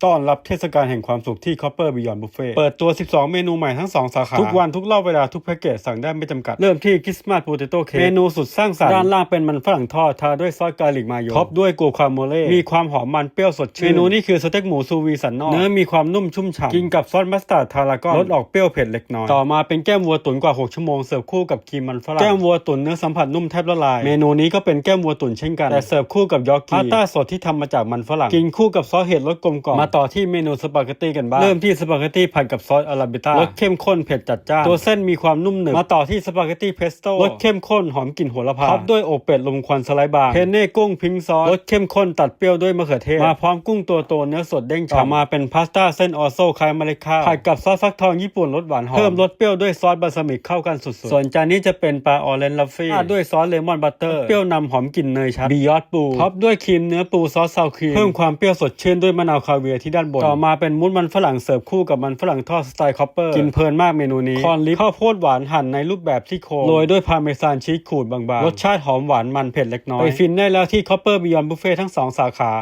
ต้อนรับเทศกาลแห่งความสุขที่ Copper Beyond Buffet เปิดตัว 12 เมนูใหม่ทั้ง 2 สาขา ทุกวันทุกรอบเวลาทุกแพ็กเกจสั่งได้ไม่จำกัด เริ่มที่ Christmas Potato Cake เมนูสุดสร้างสรรค์ด้านล่างเป็นมันฝรั่งทอดทาด้วยซอสกาลิกมายองท็อปด้วยกัวคาโมเล่มีความหอมมันเปรี้ยวสดชื่นเมนูนี้คือสเต็กหมูซูวีสันนอกเนื้อมีความนุ่มชุ่มฉ่ำกินกับซอสมัสตาร์ดทารากอนรสออกเปรี้ยวเผ็ดเล็กน้อยต่อมาเป็นแก้มวัวตุ๋นกว่า 6 ชั่วโมงเสิร์ฟคู่กับครีมมันฝรั่งแก้มวัวตุ๋นเนื้อสัมผัสนุ่มแทบละลายเมนูนี้ก็เป็นแก้มวัวตุ๋นเช่นกันแต่เสิร์ฟคู่กับยอกิพาสต้าสดที่ทำมาจากมันฝรั่งกินคู่กับซอสเห็ดรสกลมกล่อมมาต่อที่เมนูสปาเกตตี้กันบ้างเริ่มที่สปาเกตตี้ผัดกับซอสอาราบิต้ารสเข้มข้นเผ็ดจัดจ้านตัวเส้นมีความนุ่มหนึบมาต่อที่สปาเกตตี้เพสโต้รสเข้มข้นหอมกลิ่นโหระพาท็อปด้วยอกเป็ดลมควันสไลด์บางเพนเน่กุ้งพิงซอสรสเข้มข้นตัดเปรี้ยวด้วยมะเขือเทศมาพร้อมกุ้งตัวโตเนื้อสดเด้งฉ่ำต่อมาเป็นพาสต้าเส้นออโซคล้ายเมล็ดข้าวผัดกับซอสฟักทองญี่ปุ่นรสหวานหอมเพิ่มรสเปรี้ยวด้วยซอสบาซามิกเข้ากันสุดๆส่วนจานนี้จะเป็นปลาออเรนจ์ลัฟฟี่ราดด้วยซอสเลมอนบัตเตอร์เปรี้ยวนำหอมกลิ่นเนยชัดบียอดปูท็อปด้วยครีมเนื้อปูซอสซาวครีมเพิ่มความเปรี้ยวสดชื่นด้วยมะนาวคาเวียร์ที่ด้านบนต่อมาเป็นมุ้นมันฝรั่งเสิร์ฟคู่กับมันฝรั่งทอดสไตล์คอปเปอร์กินเพลินมากเมนูนี้คอนลิปข้าวโพดหวานหั่นในรูปแบบซี่โครงโรยด้วยพาเมซานชีสขูดบางๆรสชาติหอมหวานมันเผ็ดเล็กน้อยไปฟินได้แล้วที่ Copper Beyond Buffet ทั้ง2 สาขา